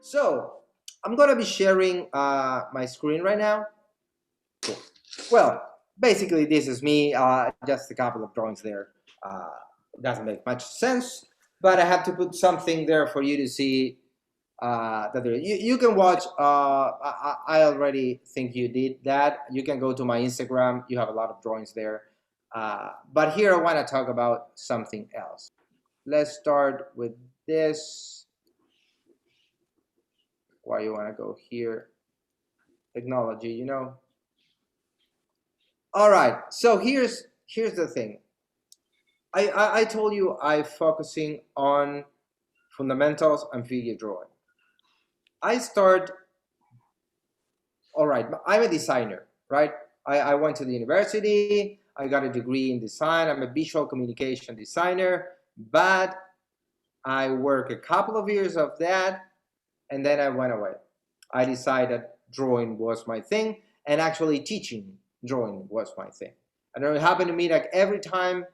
So I'm gonna be sharing my screen right now. Cool. Well, basically this is me, just a couple of drawings there. It doesn't make much sense, but I have to put something there for you to see that you can watch. I already think you did that. You can go to my Instagram. You have a lot of drawings there. But here I want to talk about something else. Let's start with this. Why you want to go here? Technology, you know. All right. So here's the thing. I told you I'm focusing on fundamentals and figure drawing. I start. All right. I'm a designer, right? I went to the university. I got a degree in design. I'm a visual communication designer, but I worked a couple of years of that, and then I went away. I decided drawing was my thing, and actually teaching drawing was my thing. And it happened to me like every time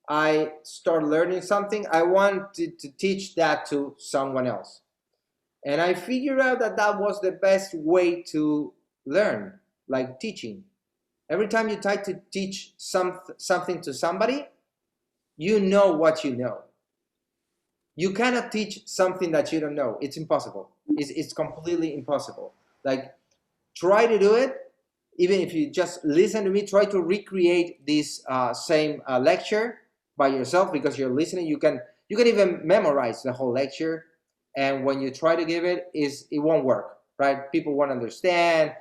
I start learning something, I wanted to teach that to someone else. And I figured out that that was the best way to learn, like teaching. Every time you try to teach something to somebody, you know what you know. You cannot teach something that you don't know. It's impossible. It's completely impossible. Like, try to do it. Even if you just listen to me, try to recreate this same lecture by yourself, because you're listening. You can even memorize the whole lecture, and when you try to give it, it won't work, right? People won't understand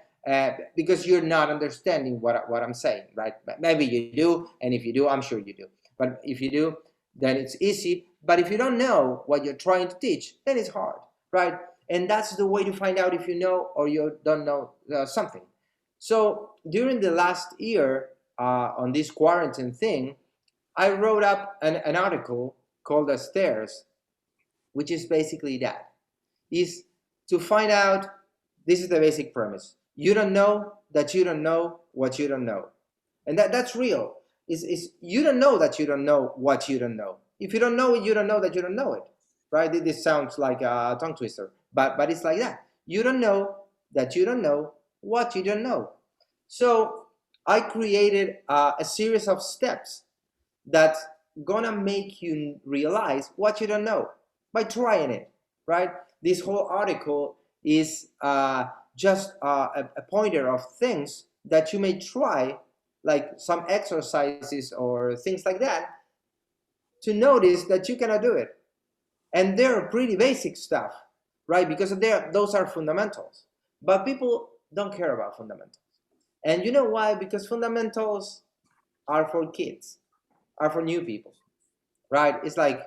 because you're not understanding what I'm saying, right? Maybe you do, and if you do, I'm sure you do. But if you do, then it's easy. But if you don't know what you're trying to teach, then it's hard, right? And that's the way to find out if you know or you don't know something. So during the last year on this quarantine thing, I wrote up an article called The Stairs, which is basically that. Is to find out, this is the basic premise. You don't know that you don't know what you don't know. And that's real. Is you don't know that you don't know what you don't know. If you don't know it, you don't know that you don't know it. Right? This sounds like a tongue twister, but it's like that. You don't know that you don't know what you don't know. So I created a series of steps that's gonna make you realize what you don't know by trying it, right? This whole article is just a pointer of things that you may try, like some exercises or things like that, to notice that you cannot do it. And they're pretty basic stuff, right? Because those are fundamentals. But people don't care about fundamentals. And you know why? Because fundamentals are for kids, are for new people, right? It's like,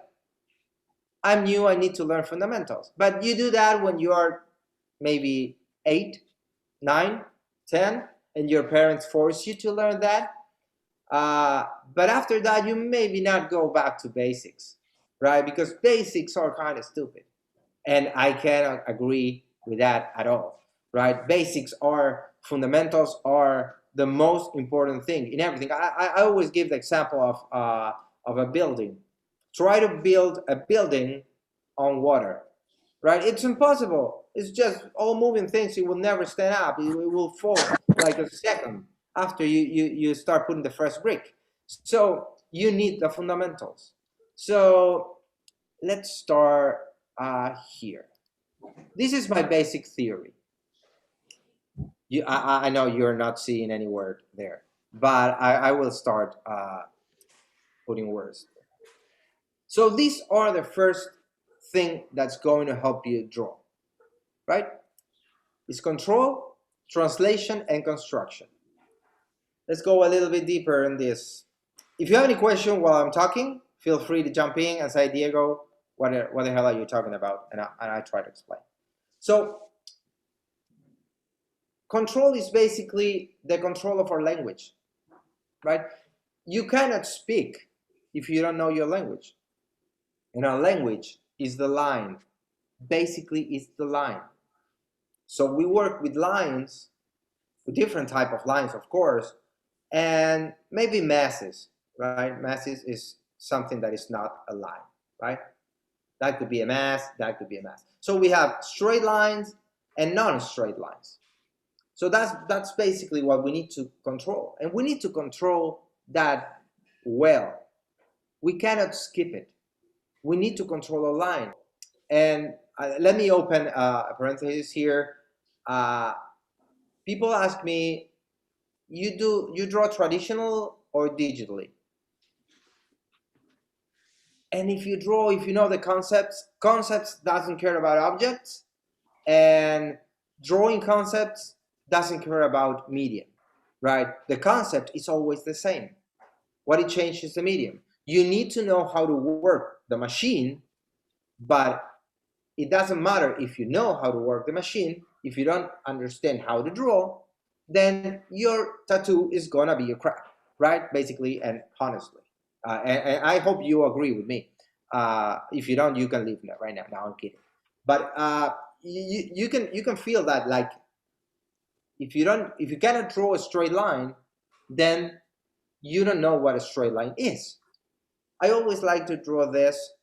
I'm new, I need to learn fundamentals. But you do that when you are maybe 8, 9, 10, and your parents force you to learn that. But after that, you maybe not go back to basics, right? Because basics are kind of stupid. And I cannot agree with that at all, right? Basics are, fundamentals are the most important thing in everything. I always give the example of a building. Try to build a building on water, right? It's impossible. It's just all moving things. It will never stand up. It will fall like a second after you start putting the first brick. So you need the fundamentals. So let's start here. This is my basic theory. I know you're not seeing any word there, but I will start putting words. So these are the first thing that's going to help you draw, right? It's control, translation, and construction. Let's go a little bit deeper in this. If you have any question while I'm talking, feel free to jump in and say, Diego, what the hell are you talking about? And I try to explain. So control is basically the control of our language, right? You cannot speak if you don't know your language. And our language is the line. Basically, it's the line. So we work with lines, with different type of lines, of course, and maybe masses. right? Mass is something that is not a line, right? That could be a mass, that could be a mass. So we have straight lines and non-straight lines. So that's basically what we need to control. And we need to control that well. We cannot skip it. We need to control a line. And let me open a parenthesis here. People ask me, you draw traditional or digitally? And if you know the concepts doesn't care about objects, and drawing concepts doesn't care about medium, right? The concept is always the same. What it changes is the medium. You need to know how to work the machine, but it doesn't matter if you know how to work the machine. If you don't understand how to draw, then your tattoo is gonna be a crap, right? Basically and honestly. And I hope you agree with me. If you don't, you can leave right now. No, I'm kidding. But you can feel that, like, if you cannot draw a straight line, then you don't know what a straight line is. I always like to draw this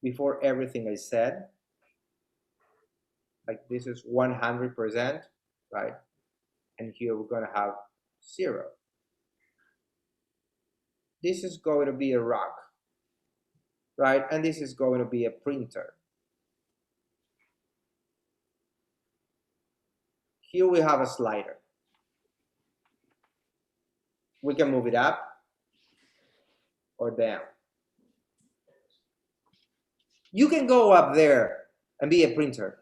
before everything I said. Like, this is 100%, right? And here we're going to have 0. This is going to be a rock, right? And this is going to be a printer. Here we have a slider. We can move it up or down. You can go up there and be a printer.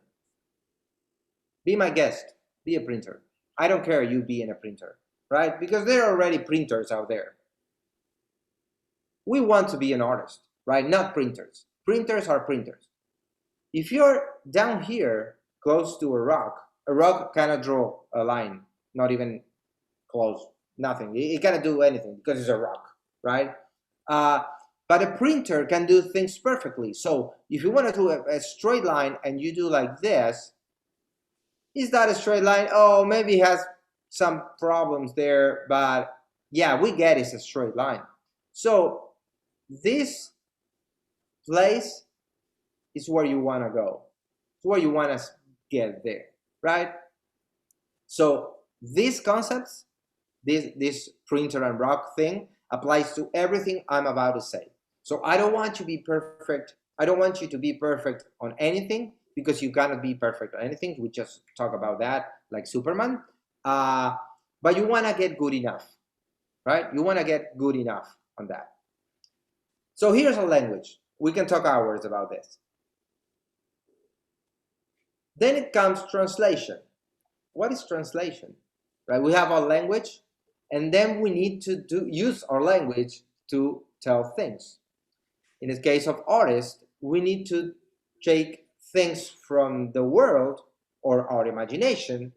Be my guest. Be a printer. I don't care you being a printer, right? Because there are already printers out there. We want to be an artist, right? Not printers. Printers are printers. If you're down here close to a rock cannot draw a line, not even close, nothing. It cannot do anything because it's a rock, right? But a printer can do things perfectly. So if you want to do a straight line and you do like this, is that a straight line? Oh, maybe it has some problems there, but yeah, we get it's a straight line. So this place is where you want to go. It's where you want to get there, right? So these concepts, this printer and rock thing, applies to everything I'm about to say. So I don't want you to be perfect. I don't want you to be perfect on anything, because you cannot be perfect on anything. We just talk about that, like Superman. But you want to get good enough, right? You want to get good enough on that. So here's a language. We can talk hours about this. Then it comes translation. What is translation? Right? We have our language, and then we need to use our language to tell things. In the case of artists, we need to take things from the world or our imagination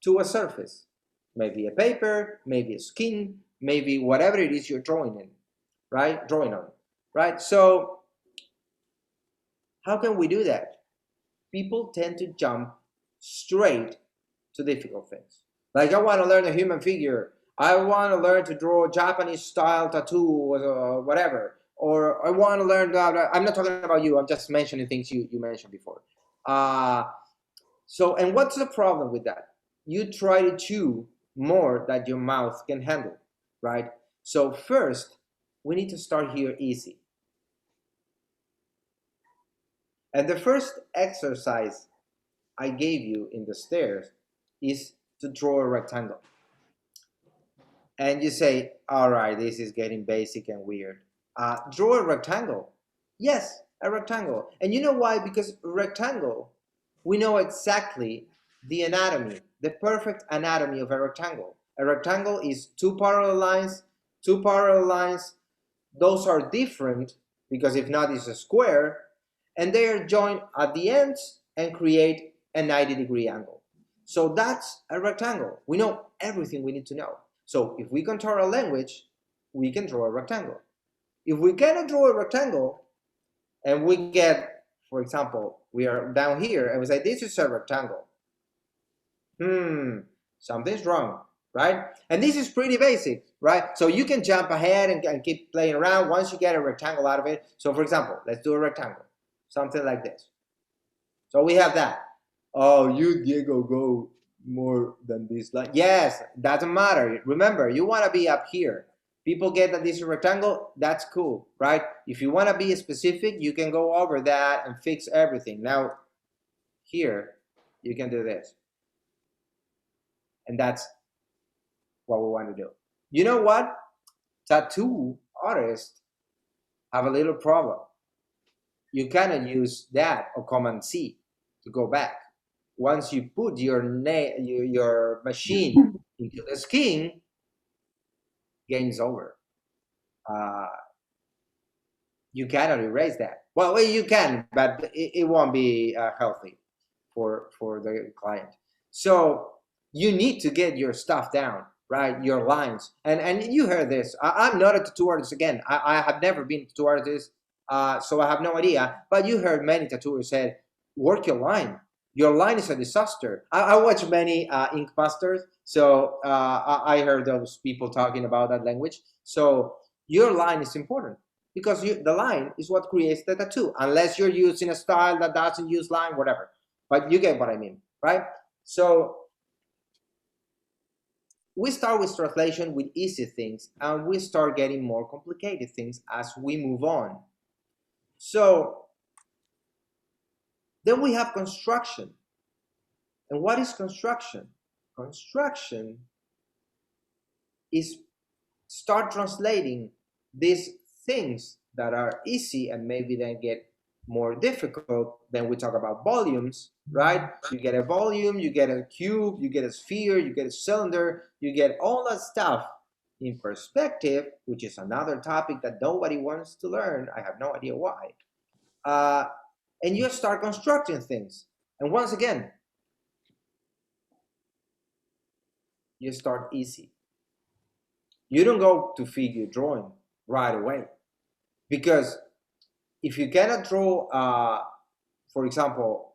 to a surface. Maybe a paper, maybe a skin, maybe whatever it is you're drawing in, right? Drawing on, right? So how can we do that? People tend to jump straight to difficult things. Like, I want to learn a human figure. I want to learn to draw Japanese style tattoo or whatever. Or I want to learn that. I'm not talking about you. I'm just mentioning things you mentioned before. So, and what's the problem with that? You try to chew more than your mouth can handle, right? So first, we need to start here easy. And the first exercise I gave you in the stairs is to draw a rectangle. And you say, all right, this is getting basic and weird. Draw a rectangle. Yes, a rectangle. And you know why? Because a rectangle, we know exactly the anatomy, the perfect anatomy of a rectangle. A rectangle is two parallel lines. Those are different because if not, it's a square. And they are joined at the ends and create a 90-degree angle. So that's a rectangle. We know everything we need to know. So if we control our language, we can draw a rectangle. If we cannot draw a rectangle, and we get, for example, we are down here, and we say, this is a rectangle. Something's wrong. right? And this is pretty basic, right? So you can jump ahead and keep playing around once you get a rectangle out of it. So for example, let's do a rectangle, something like this. So we have that. Oh, you, Diego, go more than this line. Yes, doesn't matter. Remember, you want to be up here. People get that this is a rectangle, that's cool, right? If you want to be specific, you can go over that and fix everything. Now, here, you can do this. And that's what we want to do. You know what? Tattoo artists have a little problem. You cannot use that or Command C to go back. Once you put your machine into the skin, game's over. Uh, you cannot erase that. Well, you can, but it won't be healthy for the client. So you need to get your stuff down, right? Your lines, and you heard this. I'm not a tattoo artist again. I have never been a tattoo artist, so I have no idea. But you heard many tattooers said, "Work your line. Your line is a disaster." I watch many ink masters, so I heard those people talking about that language. So your line is important because the line is what creates the tattoo. Unless you're using a style that doesn't use line, whatever. But you get what I mean, right? So we start with translation with easy things, and we start getting more complicated things as we move on. So then we have construction. And what is construction? Construction is start translating these things that are easy and maybe then get more difficult. Then we talk about volumes, right? You get a volume, you get a cube, you get a sphere, you get a cylinder, you get all that stuff in perspective, which is another topic that nobody wants to learn. I have no idea why. And you start constructing things. And once again, you start easy. You don't go to figure drawing right away. Because if you cannot draw, for example,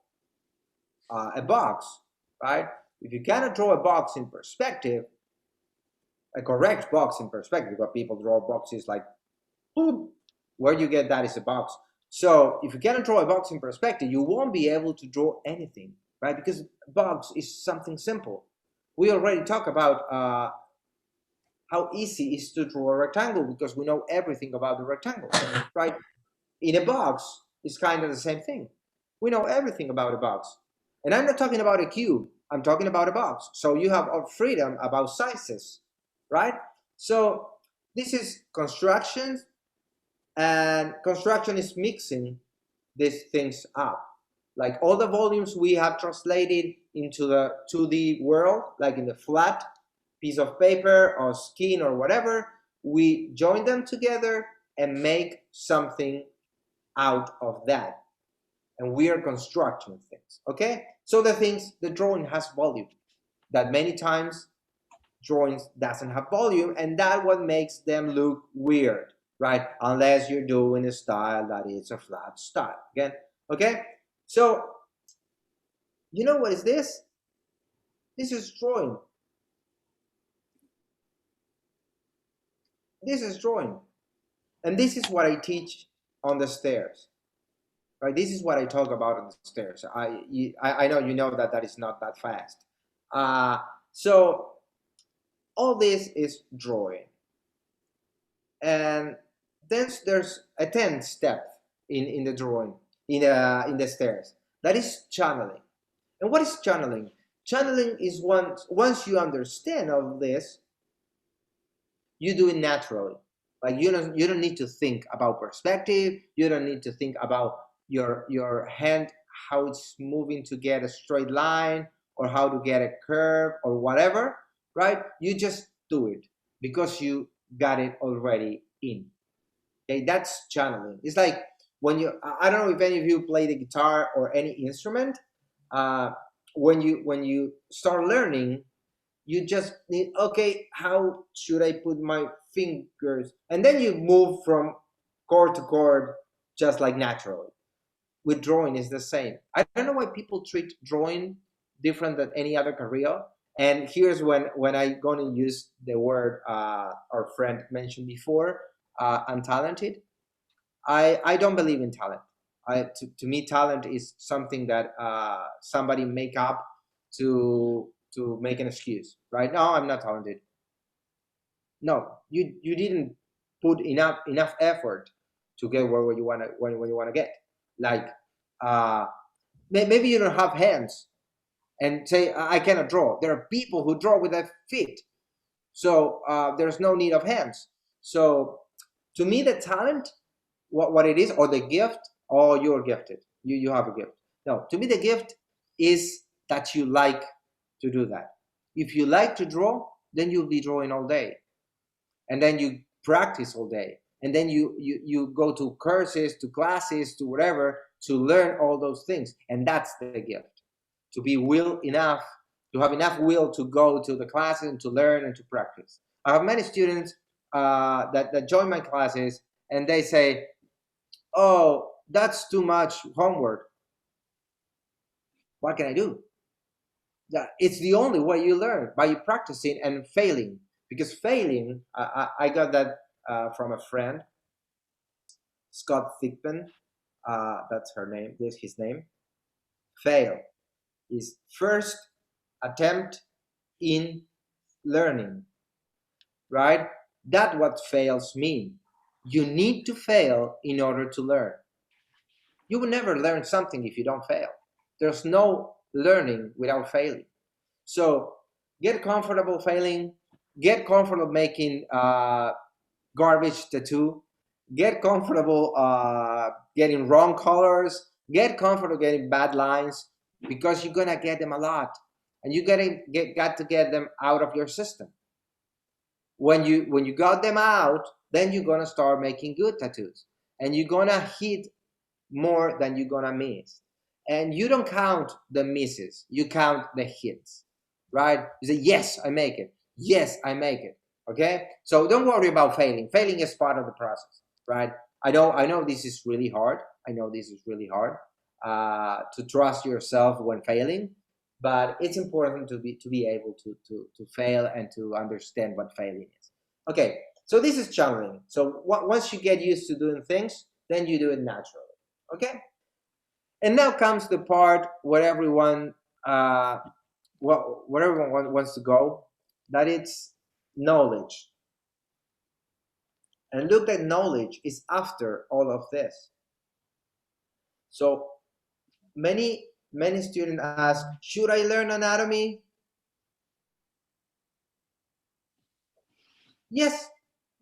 a box, right? If you cannot draw a box in perspective, a correct box in perspective, because people draw boxes like, boom, where you get that is a box. So if you cannot draw a box in perspective, you won't be able to draw anything, right? Because a box is something simple. We already talked about how easy it is to draw a rectangle because we know everything about the rectangle, right? In a box, it's kind of the same thing. We know everything about a box. And I'm not talking about a cube, I'm talking about a box. So you have freedom about sizes, right? So this is construction, and construction is mixing these things up. Like all the volumes we have translated into the 2D world, like in the flat piece of paper or skin or whatever, we join them together and make something out of that. And we are constructing things, okay? So the drawing has volume, that many times drawings doesn't have volume, and that what makes them look weird, right? Unless you're doing a style that is a flat style, again, okay? So, you know what is this? This is drawing. This is drawing. And this is what I teach on the stairs, right? This is what I talk about on the stairs. I know you know that that is not that fast. So all this is drawing. And then there's a 10th step in the drawing, in the stairs. That is channeling. And what is channeling? Channeling is once you understand all this, you do it naturally. Like you don't need to think about perspective. You don't need to think about your hand, how it's moving to get a straight line or how to get a curve or whatever, right? You just do it because you got it already in. Okay, that's channeling. It's like when I don't know if any of you play the guitar or any instrument. When you start learning, you just need, okay, how should I put my fingers? And then you move from chord to chord just like naturally. With drawing is the same. I don't know why people treat drawing different than any other career. And here's when I'm going to use the word our friend mentioned before, untalented. I don't believe in talent. To me, talent is something that somebody make up to make an excuse. Right? No, I'm not talented. No, you didn't put enough effort to get where you want to when you want to get. Like uh, maybe you don't have hands and say I cannot draw. There are people who draw with their feet, so there's no need of hands. So to me, the talent, what it is, or the gift, or you're gifted. You have a gift. No, to me, the gift is that you like to do that. If you like to draw, then you'll be drawing all day, and then you practice all day, and then you go to courses, to classes, to whatever, to learn all those things, and that's the gift. To be will enough, to have enough will to go to the classes and to learn and to practice. I have many students that join my classes, and they say, oh, that's too much homework. What can I do? It's the only way you learn, by practicing and failing. Because failing, I got that from a friend, Scott Thigpen. That's her name. This is his name. Fail is first attempt in learning, right? That's what fails mean. You need to fail in order to learn. You will never learn something if you don't fail. There's no learning without failing. So get comfortable failing, get comfortable making garbage tattoo, get comfortable getting wrong colors, get comfortable getting bad lines, because you're gonna get them a lot, and you got to get them out of your system. When you got them out, then you're gonna start making good tattoos, and you're gonna hit more than you're gonna miss. And you don't count the misses, you count the hits, right? You say, yes, I make it. Yes, I make it. Okay? So don't worry about failing. Failing is part of the process, right? I know this is really hard. I know this is really hard to trust yourself when failing, but it's important to be able to fail and to understand what failing is. Okay, so this is channeling. So once you get used to doing things, then you do it naturally. Okay, and now comes the part where everyone where everyone wants to go, that it's knowledge. And look, that knowledge is after all of this. So many students ask, should I learn anatomy? Yes,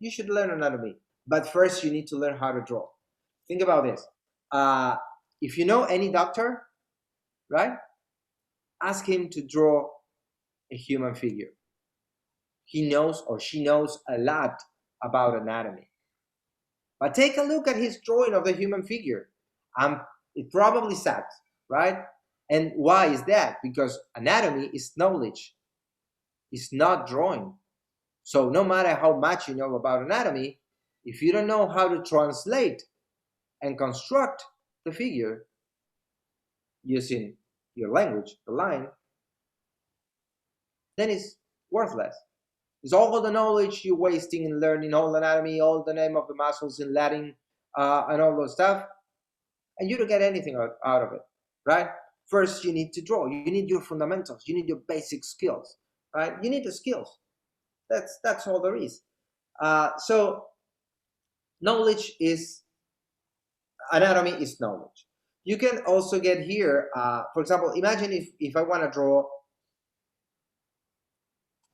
you should learn anatomy, but first you need to learn how to draw. Think about this. If you know any doctor, right, ask him to draw a human figure. He knows or she knows a lot about anatomy. But take a look at his drawing of the human figure. It probably sucks, right? And why is that? Because anatomy is knowledge, it's not drawing. So no matter how much you know about anatomy, if you don't know how to translate and construct the figure using your language, the line, then it's worthless. It's all the knowledge you're wasting in learning all anatomy, all the name of the muscles in Latin, and all those stuff, and you don't get anything out of it, right? First, you need to draw. You need your fundamentals. You need your basic skills, right? You need the skills. That's all there is. So knowledge is anatomy is knowledge. You can also get here, for example, imagine if I want to draw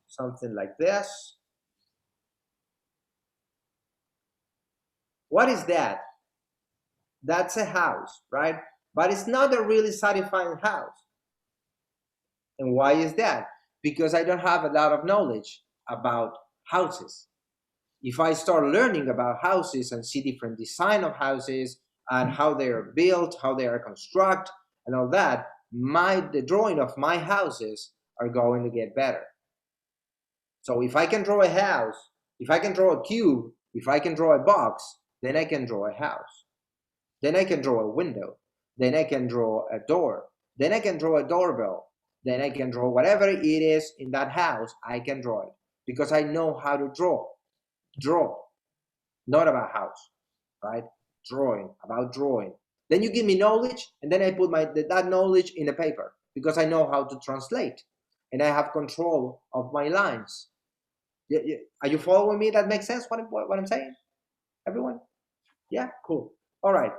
something like this. What is that? That's a house, right? But it's not a really satisfying house. And why is that? Because I don't have a lot of knowledge about houses. If I start learning about houses and see different design of houses and how they are built, how they are constructed, and all that, the drawing of my houses are going to get better. So if I can draw a house, if I can draw a cube, if I can draw a box, then I can draw a house. Then I can draw a window. Then I can draw a door. Then I can draw a doorbell. then I can draw whatever it is in that house. I can draw it because I know how to draw. Draw, not about house, right? Drawing, about drawing. Then you give me knowledge, and then I put that knowledge in a paper because I know how to translate, and I have control of my lines. Are you following me? That makes sense. What I'm saying, everyone? Yeah, cool. All right.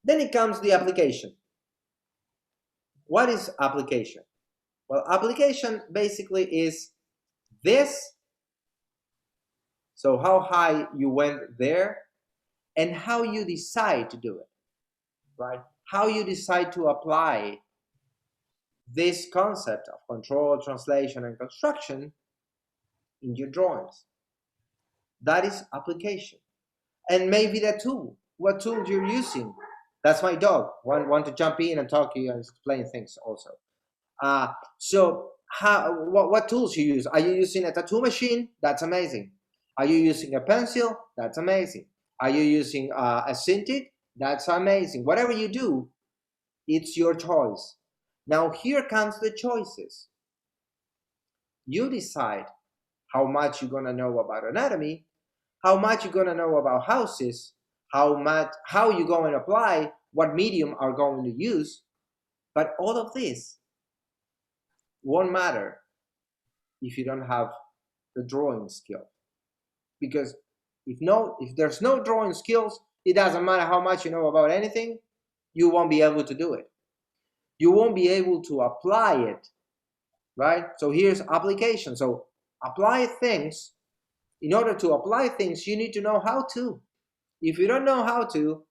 Then it comes the application. What is application? Well, application basically is this. So how high you went there and how you decide to do it, right? How you decide to apply this concept of control, translation, and construction in your drawings. That is application. And maybe the tool, what tool you're using. That's my dog. Want to jump in and talk to you and explain things also. So what tools you use? Are you using a tattoo machine? That's amazing. Are you using a pencil? That's amazing. Are you using a Cintiq? That's amazing. Whatever you do, it's your choice. Now here comes the choices. You decide how much you're gonna know about anatomy, how much you're gonna know about houses, how you're going to apply, what medium are going to use. But all of this won't matter if you don't have the drawing skill. Because if there's no drawing skills, it doesn't matter how much you know about anything, you won't be able to do it. You won't be able to apply it, right? So here's application. So apply things. In order to apply things, you need to know how to. If you don't know how to,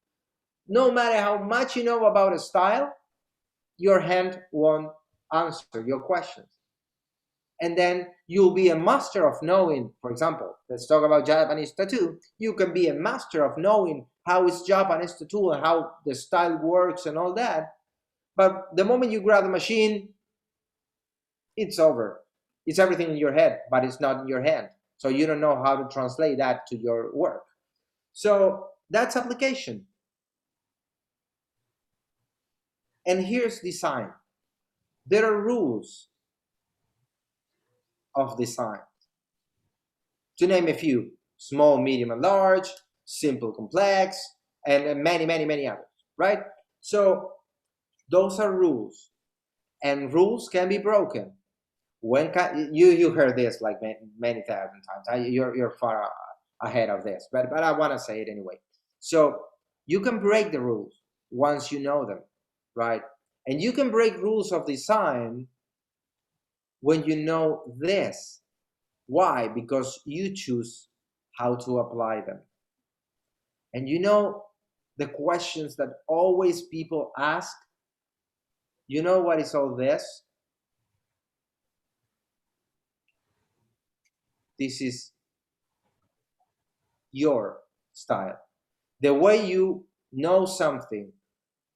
no matter how much you know about a style, your hand won't answer your questions. And then you'll be a master of knowing, for example, let's talk about Japanese tattoo. You can be a master of knowing how is Japanese tattoo and how the style works and all that. But the moment you grab the machine, it's over. It's everything in your head, but it's not in your hand. So you don't know how to translate that to your work. So that's application. And here's design. There are rules of design. To name a few: small, medium, and large, simple, complex, and many, many, many others, right? So those are rules, and rules can be broken. You heard this like many thousand times. You're far ahead of this, but I want to say it anyway. So you can break the rules once you know them, right? And you can break rules of design when you know this. Why? Because you choose how to apply them. And you know the questions that always people ask? You know what is all this? This is your style. The way you know something,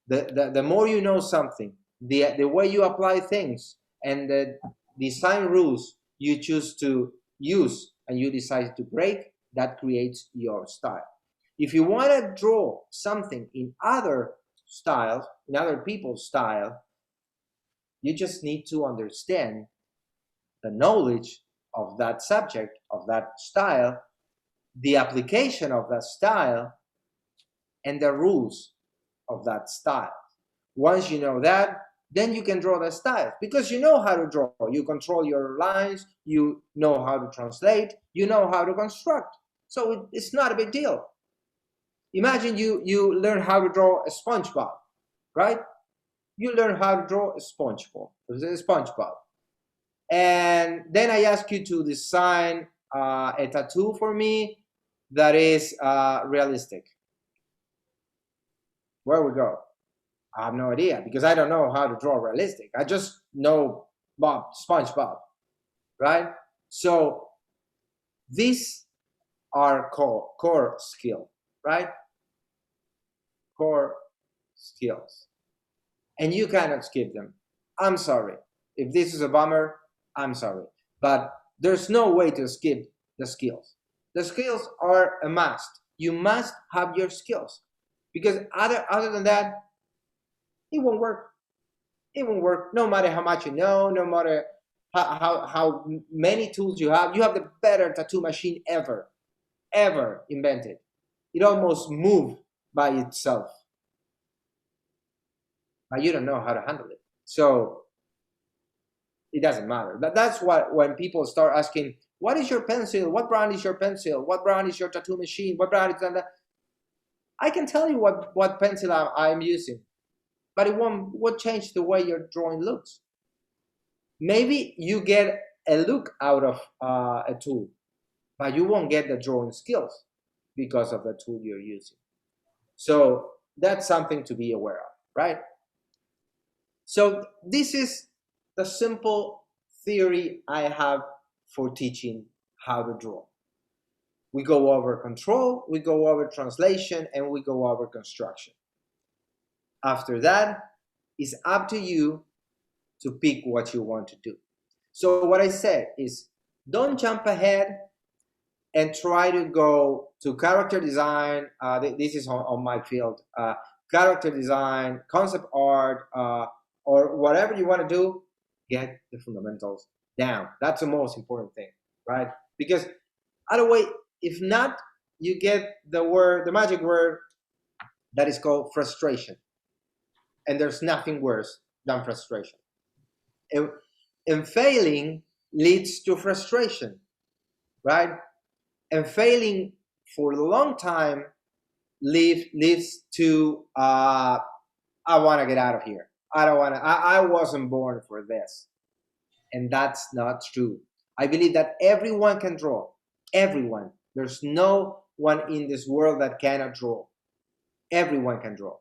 the more you know something, the way you apply things, and the design rules you choose to use and you decide to break, that creates your style. If you want to draw something in other styles, in other people's style, you just need to understand the knowledge of that subject, of that style, the application of that style, and the rules of that style. Once you know that, then you can draw the style because you know how to draw. You control your lines, you know how to translate, you know how to construct. So it's not a big deal. Imagine you learn how to draw a SpongeBob, right? You learn how to draw a SpongeBob. And then I ask you to design a tattoo for me that is realistic. Where we go? I have no idea because I don't know how to draw realistic. I just know SpongeBob, right? So these are called core skill, right? Core skills. And you cannot skip them. I'm sorry. If this is a bummer, I'm sorry. But there's no way to skip the skills. The skills are a must. You must have your skills. Because other than that, it won't work. It won't work no matter how much you know, no matter how many tools you have. You have the better tattoo machine ever invented. It almost moved by itself, but you don't know how to handle it. So it doesn't matter. That's what, when people start asking, what is your pencil? What brand is your pencil? What brand is your tattoo machine? What brand is that? I can tell you what pencil I'm using, but it won't change the way your drawing looks. Maybe you get a look out of a tool, but you won't get the drawing skills because of the tool you're using. So that's something to be aware of, right? So this is the simple theory I have for teaching how to draw. We go over control, we go over translation, and we go over construction. After that, it's up to you to pick what you want to do. So what I said is, don't jump ahead and try to go to character design. This is on my field. Character design, concept art, or whatever you want to do, get the fundamentals down. That's the most important thing, right? Because otherwise, if not, you get the magic word that is called frustration. And there's nothing worse than frustration. And failing leads to frustration, right? And failing for a long time leads to I want to get out of here. I don't want to. I wasn't born for this, and that's not true. I believe that everyone can draw. Everyone. There's no one in this world that cannot draw. Everyone can draw,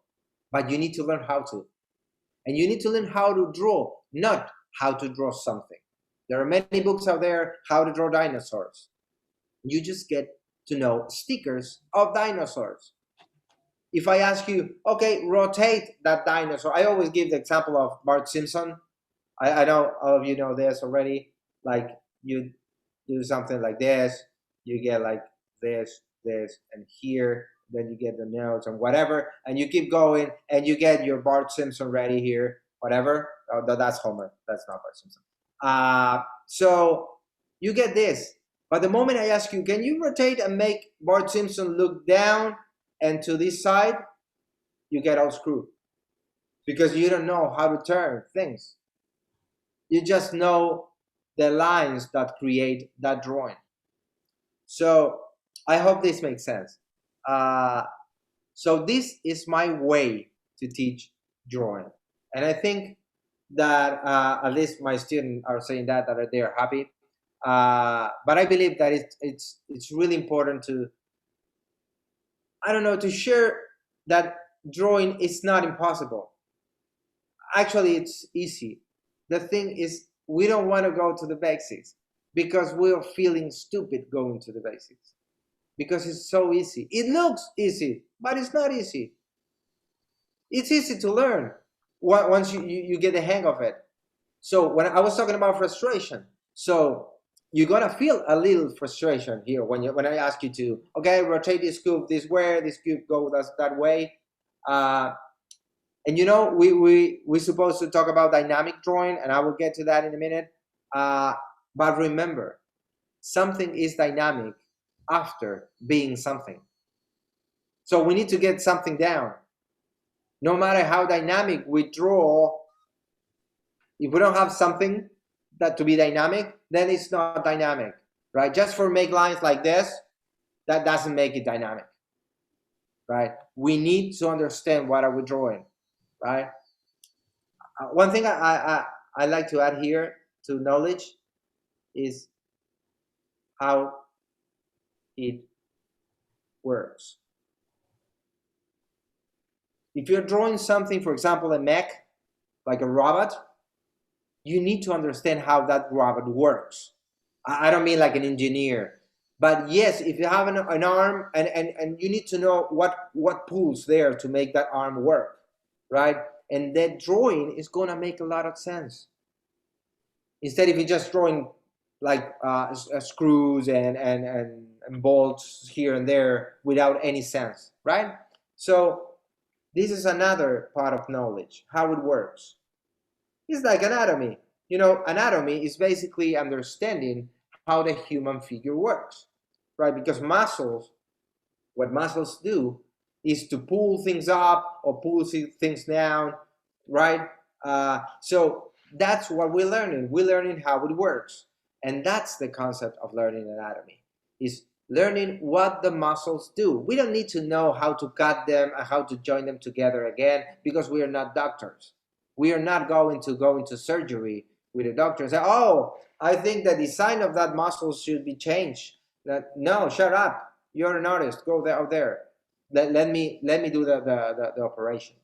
but you need to learn how to, and you need to learn how to draw, not how to draw something. There are many books out there how to draw dinosaurs. You just get to know stickers of dinosaurs. If I ask you, okay, rotate that dinosaur, I always give the example of Bart Simpson. I know all of you know this already. Like, you do something like this, you get like this, and here, then you get the notes and whatever, and you keep going, and you get your Bart Simpson ready here, whatever. Oh, that's Homer. That's not Bart Simpson. So you get this. But the moment I ask you, can you rotate and make Bart Simpson look down and to this side, you get all screwed because you don't know how to turn things. You just know the lines that create that drawing. So I hope this makes sense. So this is my way to teach drawing, and I think that at least my students are saying that they are happy. But I believe that it's really important to, I don't know, to share that drawing is not impossible. Actually, it's easy. The thing is, we don't want to go to the basics because we're feeling stupid going to the basics because it's so easy. It looks easy, but it's not easy. It's easy to learn once you get the hang of it. So when I was talking about frustration, so you're gonna feel a little frustration here when I ask you to, okay, rotate this cube this way, this cube go that way. And you know, we're supposed to talk about dynamic drawing, and I will get to that in a minute. But remember, something is dynamic after being something. So we need to get something down. No matter how dynamic we draw, if we don't have something that to be dynamic, then it's not dynamic, right? Just for make lines like this, that doesn't make it dynamic, right? We need to understand what are we drawing, right? One thing I like to add here to knowledge is how it works. If you're drawing something, for example, a mech, like a robot, you need to understand how that robot works. I don't mean like an engineer, but yes, if you have an arm and you need to know what pulls there to make that arm work, right? And that drawing is going to make a lot of sense. Instead, if you're just drawing like screws and bolts here and there without any sense, right? So this is another part of knowledge, how it works. It's like anatomy. You know, anatomy is basically understanding how the human figure works, right? Because muscles, what muscles do is to pull things up or pull things down, right? So that's what we're learning. We're learning how it works. And that's the concept of learning anatomy, is learning what the muscles do. We don't need to know how to cut them and how to join them together again, because we are not doctors. We are not going to go into surgery with a doctor and say, oh, I think the design of that muscle should be changed. No, shut up. You're an artist. Go there, out there. Let me do the operation.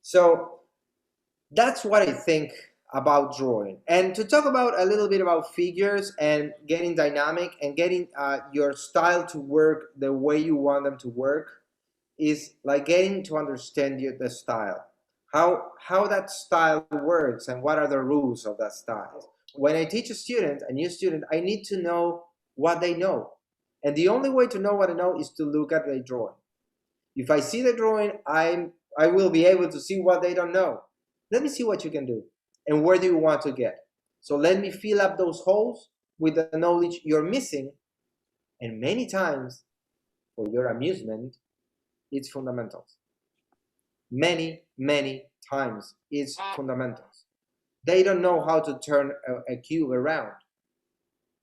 So that's what I think about drawing. And to talk about a little bit about figures and getting dynamic and getting your style to work the way you want them to work, is like getting to understand the style, how that style works and what are the rules of that style. When I teach a new student, I need to know what they know. And the only way to know what I know is to look at the drawing. If I see the drawing, I will be able to see what they don't know. Let me see what you can do and where do you want to get. So let me fill up those holes with the knowledge you're missing. And many times, for your amusement, it's fundamentals. Many times it's fundamentals. They don't know how to turn a cube around.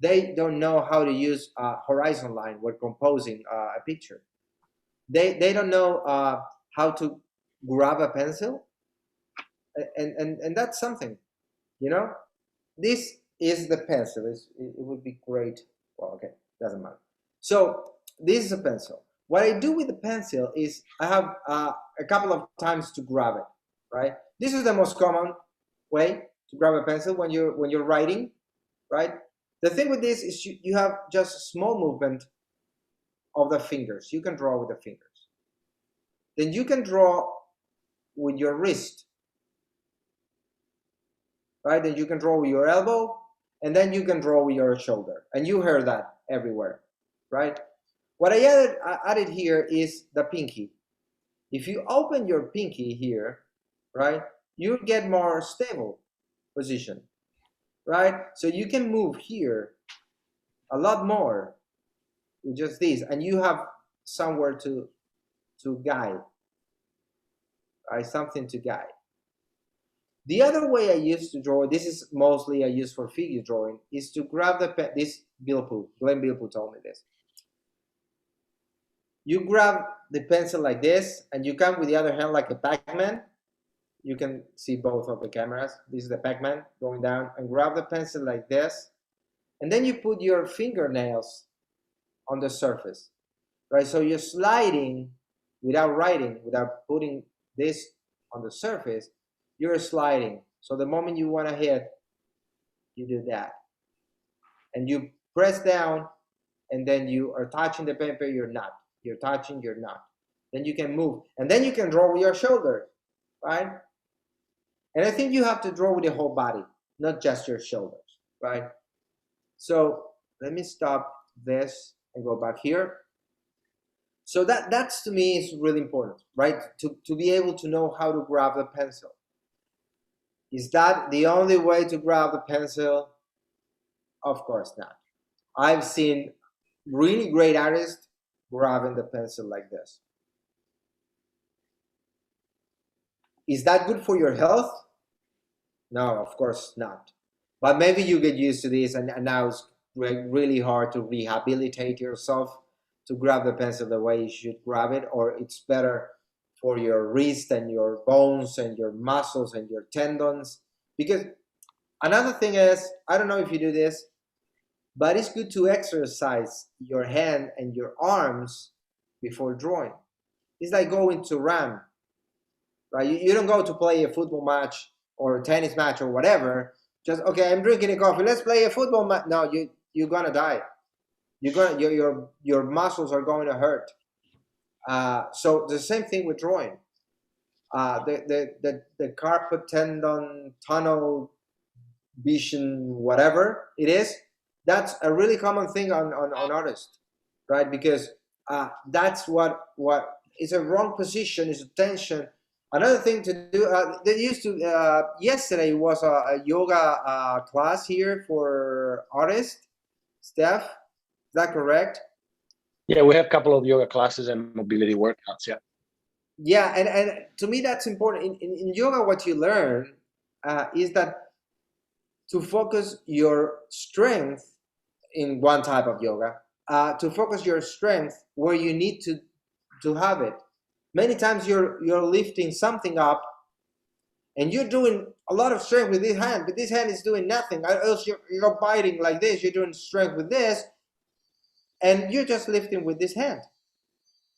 They don't know how to use a horizon line when composing a picture. They don't know how to grab a pencil, and that's something, you know. This is the pencil. It would be great. Well, okay, doesn't matter. So this is a pencil. What I do with the pencil is I have a couple of times to grab it, right? This is the most common way to grab a pencil when you're writing, right? The thing with this is you have just a small movement of the fingers. You can draw with the fingers. Then you can draw with your wrist, right? Then you can draw with your elbow, and then you can draw with your shoulder. And you heard that everywhere, right? What I added here is the pinky. If you open your pinky here, right, you get more stable position, right? So you can move here a lot more with just this, and you have somewhere to guide, right? Something to guide. The other way I used to draw, this is mostly I use for figure drawing, is to grab the pen. This Glenn Bilpu told me this. You grab the pencil like this, and you come with the other hand like a Pac-Man. You can see both of the cameras. This is the Pac-Man going down, and grab the pencil like this, and then you put your fingernails on the surface, right? So you're sliding without writing, without putting this on the surface, you're sliding. So the moment you want to hit, you do that. And you press down, and then you are touching the paper, you're not. You're touching, you're not. Then you can move. And then you can draw with your shoulders, right? And I think you have to draw with the whole body, not just your shoulders, right? So let me stop this and go back here. So that's to me is really important, right? To be able to know how to grab the pencil. Is that the only way to grab the pencil? Of course not. I've seen really great artists grabbing the pencil like this. Is that good for your health? No, of course not. But maybe you get used to this, and now it's really hard to rehabilitate yourself to grab the pencil the way you should grab it, or it's better for your wrist and your bones and your muscles and your tendons. Because another thing is, I don't know if you do this, but it's good to exercise your hand and your arms before drawing. It's like going to run, right? You don't go to play a football match or a tennis match or whatever. Just, okay, I'm drinking a coffee. Let's play a football match. No, you're gonna die. Your muscles are going to hurt. So the same thing with drawing. The carpal tendon, tunnel vision, whatever it is, that's a really common thing on artists, right? Because that's what is a wrong position, is a tension, Another thing to do, they used to, yesterday was a yoga class here for artists, Steph. Is that correct? Yeah, we have a couple of yoga classes and mobility workouts. Yeah. Yeah, and to me that's important. In yoga, what you learn is that to focus your strength in one type of yoga, to focus your strength where you need to have it. Many times you're lifting something up and you're doing a lot of strength with this hand, but this hand is doing nothing. Else you're biting like this. You're doing strength with this, and you're just lifting with this hand.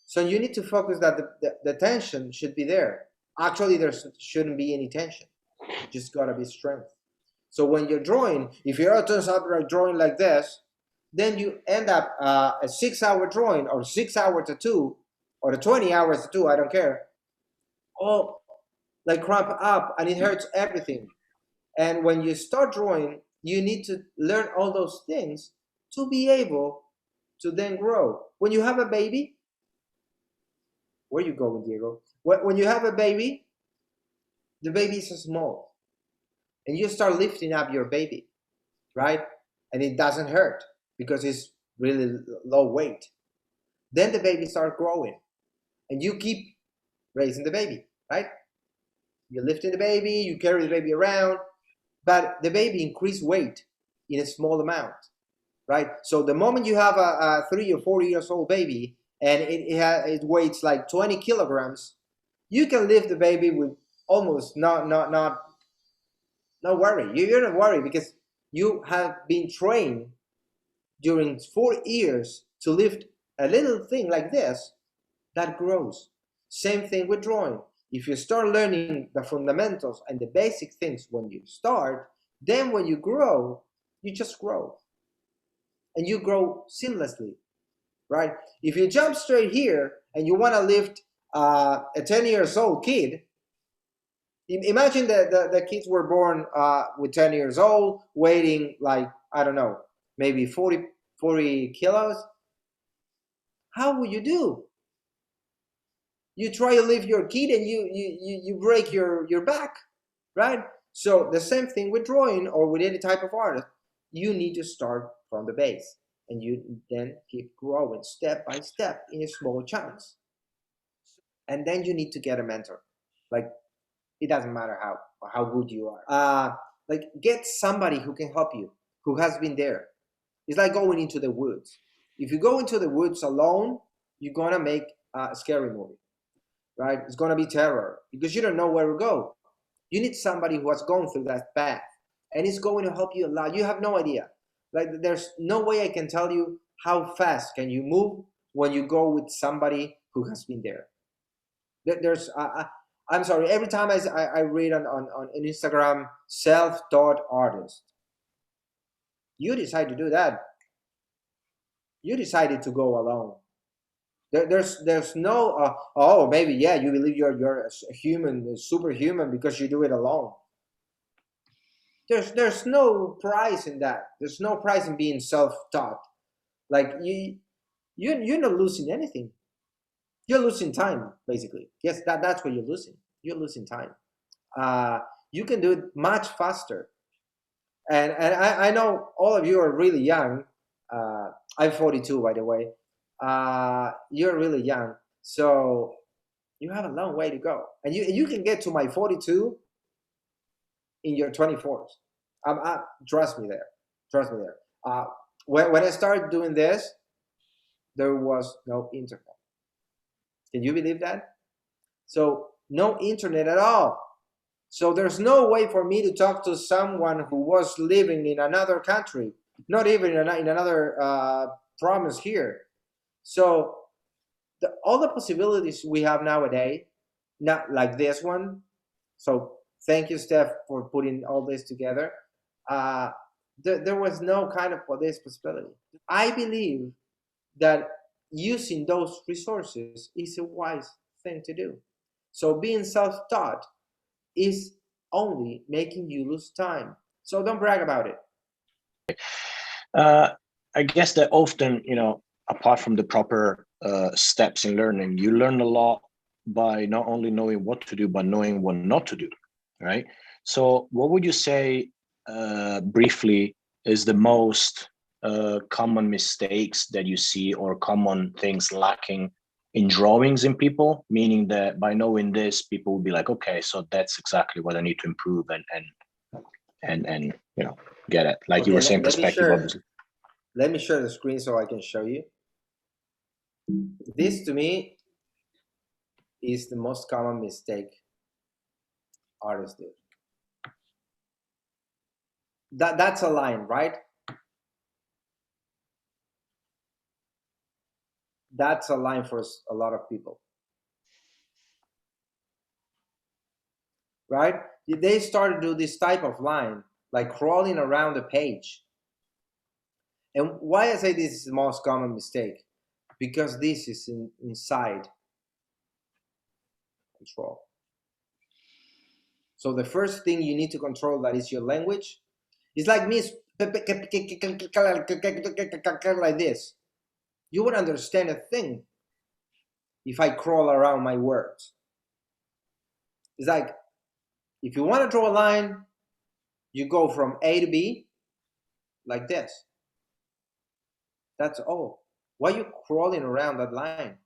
So you need to focus that the tension should be there. Actually, there shouldn't be any tension. Just gotta be strength. So when you're drawing, if you're a turns up drawing like this, then you end up a 6 hour drawing, or 6 hours to two, or the 20 hours to two, I don't care. All like cramp up, and it hurts everything. And when you start drawing, you need to learn all those things to be able to then grow. When you have a baby, where you going, Diego? When you have a baby, the baby is small, and you start lifting up your baby, right? And it doesn't hurt because it's really low weight. Then the baby starts growing, and you keep raising the baby, right? You're lifting the baby, you carry the baby around, but the baby increase weight in a small amount, right? So the moment you have a 3 or 4 years old baby and it weighs like 20 kilograms, you can lift the baby with almost no worry. You're not worried because you have been trained during 4 years to lift a little thing like this that grows. Same thing with drawing. If you start learning the fundamentals and the basic things when you start, then when you grow, you just grow. And you grow seamlessly, right? If you jump straight here and you want to lift a 10 years old kid, imagine that the kids were born with 10 years old, weighing like, I don't know, maybe 40 kilos. How would you do? You try to lift your kid and you break your back, right? So the same thing with drawing or with any type of art. You need to start from the base and you then keep growing step by step in small chunks. And then you need to get a mentor. Like, it doesn't matter how good you are. Like, get somebody who can help you, who has been there. It's like going into the woods. If you go into the woods alone, you're gonna make a scary movie, right? It's gonna be terror because you don't know where to go. You need somebody who has gone through that path, and it's going to help you a lot. You have no idea. Like, there's no way I can tell you how fast can you move when you go with somebody who has been there. There's I'm sorry. Every time I read on Instagram, self-taught artist, you decide to do that. You decided to go alone. There's no oh, maybe yeah, you believe you're a human, a superhuman because you do it alone. There's no prize in that. There's no prize in being self-taught. Like, you're not losing anything. You're losing time, basically. Yes, that's what you're losing. You're losing time. uh, you can do it much faster. And I know all of you are really young. I'm 42, by the way. You're really young, so you have a long way to go, and you can get to my 42 in your 24s. Trust me there. Trust me there. When I started doing this, there was no internet. Can you believe that? So no internet at all. So there's no way for me to talk to someone who was living in another country, not even in another province here. So all the possibilities we have nowadays, not like this one. So thank you, Steph, for putting all this together. Uh, there was no kind of for this possibility. I believe that using those resources is a wise thing to do. So being self-taught is only making you lose time. So don't brag about it. Uh, I guess that often, apart from the proper steps in learning, you learn a lot by not only knowing what to do, but knowing what not to do, right? So what would you say, briefly, is the most common mistakes that you see, or common things lacking in drawings in people, meaning that by knowing this, people will be like, okay, so that's exactly what I need to improve and get it. Like you Okay, were saying, perspective, obviously. let me share the screen so I can show you. This to me is the most common mistake artists do. That's a line, right? That's a line for a lot of people, right? They start to do this type of line, like crawling around the page. And why I say this is the most common mistake? Because this is inside control. So the first thing you need to control, that is your language. It's like me like this. You would understand a thing if I crawl around my words. It's like, if you want to draw a line, you go from A to B like this. That's all. Why are you crawling around that line?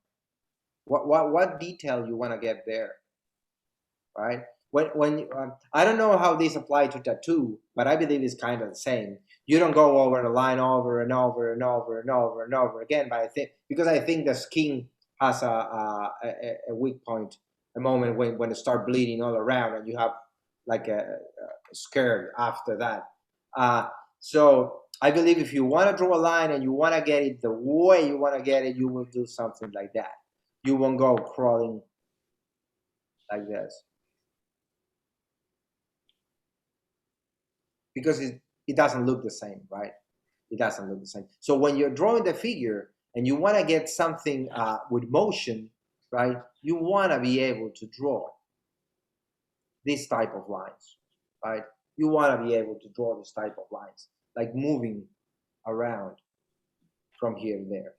What detail you want to get there, right? When I don't know how these apply to tattoo, but I believe it's kind of the same. You don't go over the line over and over and over and over and over again, but I think the skin has a weak point, a moment when it start bleeding all around, and you have like a scared after that. So I believe if you want to draw a line and you want to get it the way you want to get it, you will do something like that. You won't go crawling like this, because it doesn't look the same, right? It doesn't look the same. So when you're drawing the figure and you want to get something with motion, right, you want to be able to draw this type of lines, right? You want to be able to draw this type of lines, like moving around from here to there.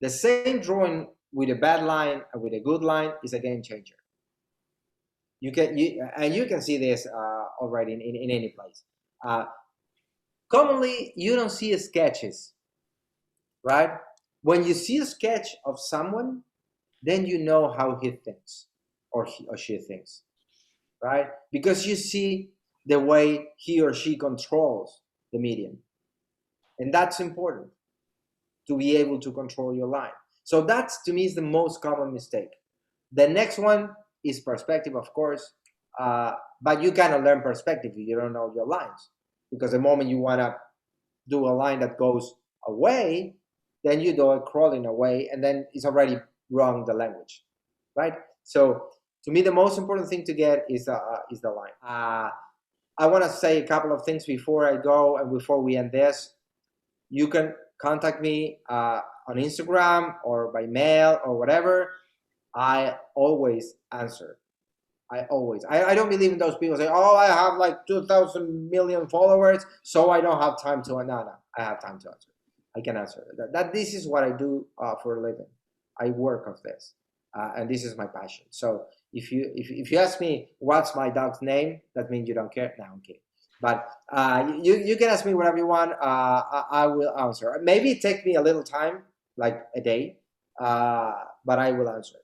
The same drawing with a bad line and with a good line is a game changer. You can see this already in any place. Commonly, you don't see sketches, right? When you see a sketch of someone, then you know how he thinks, or he or she thinks, right? Because you see the way he or she controls the medium. And that's important, to be able to control your line. So that's, to me, is the most common mistake. The next one is perspective, of course, but you cannot learn perspective if you don't know your lines, because the moment you want to do a line that goes away, then you do it crawling away, and then it's already wrong, the language, right? So to me, the most important thing to get is the line. I want to say a couple of things before I go and before we end this. You can contact me on Instagram or by mail or whatever. I always answer. I don't believe in those people say, oh, I have like 2,000 million followers, so I don't have time to. No, I have time to answer. I can answer. This is what I do for a living. I work of this, and this is my passion. So if you ask me what's my dog's name, that means you don't care. No, I'm kidding. But you can ask me whatever you want. I will answer. Maybe it takes me a little time, like a day, but I will answer.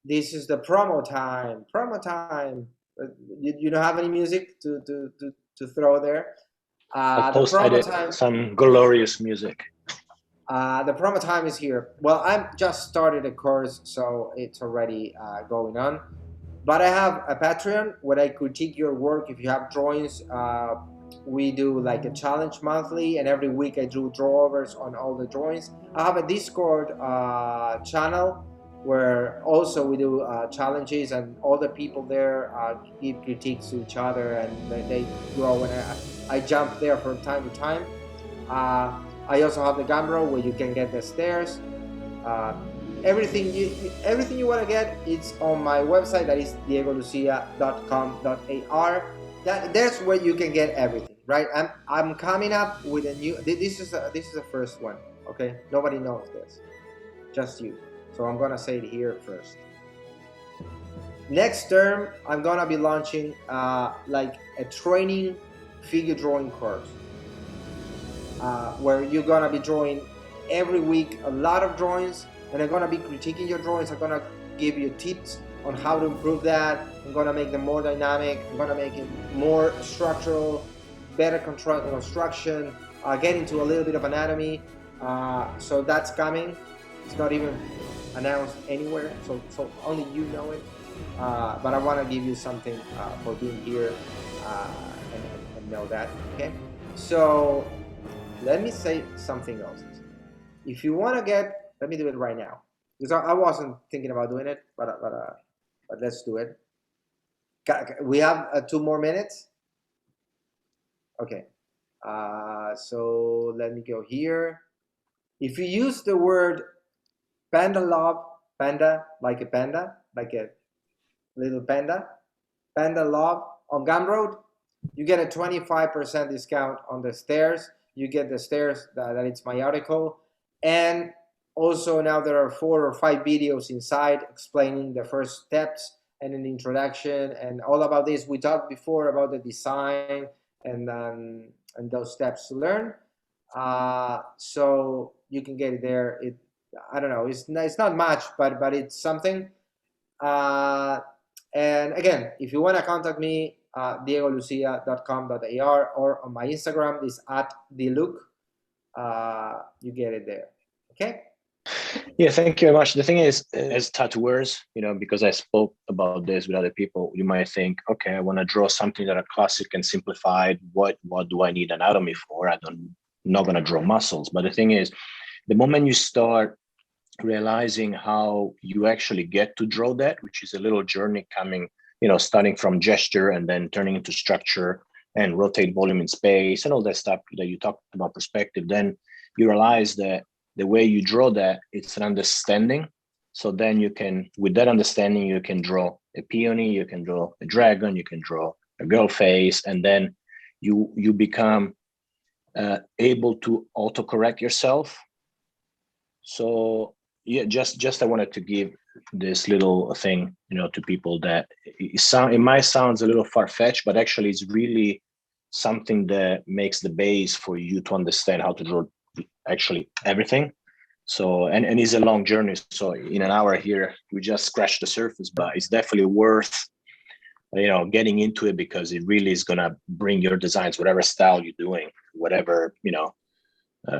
This is the promo time. Promo time. You don't have any music to throw there. I'll The post promo edit time. some glorious music. The promo time is here. Well, I've just started a course, so it's already going on. But I have a Patreon where I critique your work. If you have drawings, we do like a challenge monthly, and every week I do drawovers on all the drawings. I have a Discord channel where also we do challenges, and all the people there give critiques to each other, and they grow. And I jump there from time to time. I also have the Gambro where you can get the stairs. Everything you want to get, it's on my website, that is diegolucia.com.ar. That's where you can get everything, right? I'm coming up with a new. This is the first one, okay? Nobody knows this, just you. So I'm gonna say it here first. Next term, I'm gonna be launching like a training figure drawing course where you're gonna be drawing every week a lot of drawings, and I'm gonna be critiquing your drawings. I'm gonna give you tips on how to improve that. I'm gonna make them more dynamic. I'm gonna make it more structural, better construction, get into a little bit of anatomy. So that's coming. It's not even announced anywhere, so only you know it. But I want to give you something for being here and know that. Okay, so let me say something else. If you want to get, let me do it right now because I wasn't thinking about doing it, but let's do it. We have 2 more minutes. Okay, so let me go here. If you use the word panda love, panda like a panda, like a little panda, panda love on Gumroad, you get a 25% discount on the stairs. You get the stairs that it's my article. And also now there are 4 or 5 videos inside explaining the first steps and an introduction and all about this. We talked before about the design and those steps to learn. So you can get it there. I don't know. It's not much, but it's something. Uh, and again, if you want to contact me, diegolucia.com.ar or on my Instagram is at thelook. You get it there. Okay. Yeah, thank you very much. The thing is, as tattooers, because I spoke about this with other people, you might think, okay, I want to draw something that are classic and simplified. What do I need anatomy for? Not going to draw muscles. But the thing is, the moment you start realizing how you actually get to draw that, which is a little journey coming, starting from gesture and then turning into structure and rotate volume in space and all that stuff that you talked about perspective, then you realize that the way you draw that, it's an understanding. So then with that understanding, you can draw a peony, you can draw a dragon, you can draw a girl face, and then you become able to autocorrect yourself. So yeah, just I wanted to give this little thing, to people that it might sound a little far-fetched, but actually it's really something that makes the base for you to understand how to draw actually everything. So and it's a long journey. So in an hour here, we just scratched the surface, but it's definitely worth getting into it because it really is gonna bring your designs, whatever style you're doing, whatever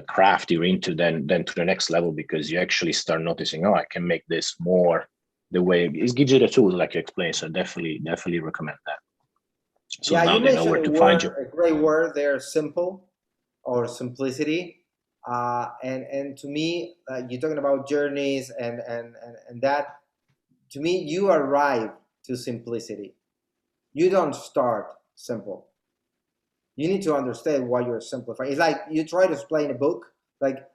craft you're into, then to the next level, because you actually start noticing, I can make this more the way it gives you the tools like you explained. So definitely recommend that. So Yeah, now you they know mentioned where to find you. a great word there, simple or simplicity. And to me, you're talking about journeys and that. To me, you arrive to simplicity. You don't start simple. You need to understand why you're simplifying. It's like you try to explain a book, like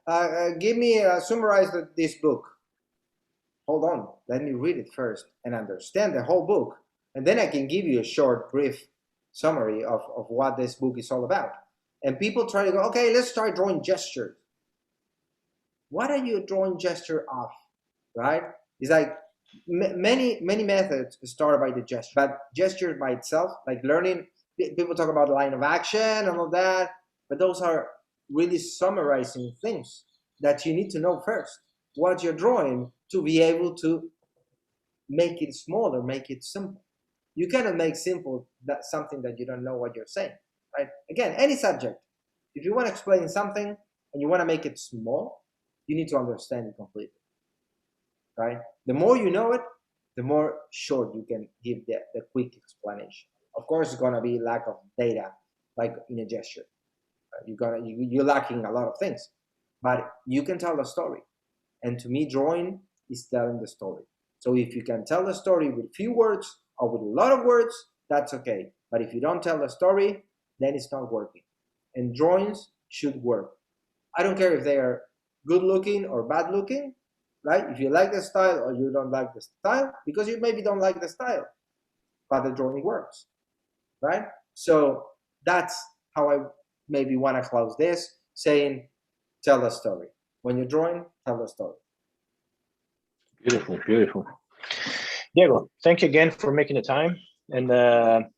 give me summarize this book. Hold on, let me read it first and understand the whole book, and then I can give you a short, brief summary of what this book is all about. And people try to go, okay, let's start drawing gestures. What are you drawing gesture of, right? It's like many methods start by the gesture, but gesture by itself, like learning, people talk about line of action and all that, but those are really summarizing things that you need to know first what you're drawing to be able to make it smaller, make it simple. You cannot make simple that something that you don't know what you're saying, right? Again, any subject, if you want to explain something and you want to make it small, you need to understand it completely, right? The more you know it, the more short you can give the quick explanation. Of course, it's gonna be lack of data, like in a gesture. You're lacking a lot of things, but you can tell a story. And to me, drawing is telling the story. So if you can tell the story with few words or with a lot of words, that's okay. But if you don't tell the story, then it's not working. And drawings should work. I don't care if they are good looking or bad looking, right? If you like the style or you don't like the style, because you maybe don't like the style, but the drawing works, right? So that's how I maybe want to close this, saying, tell the story. When you're drawing, tell the story. Beautiful, beautiful. Diego, thank you again for making the time. And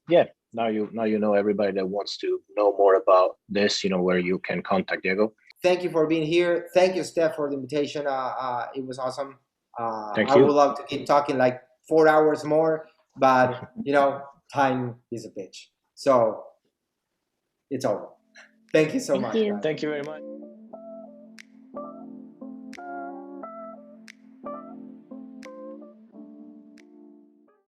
yeah, now you know everybody that wants to know more about this, you know where you can contact Diego. Thank you for being here. Thank you, Steph, for the invitation. It was awesome. Thank I would you. love to keep talking like 4 hours more, but time is a bitch. So it's over. Thank you so Thank much, you. guys. Thank you very much.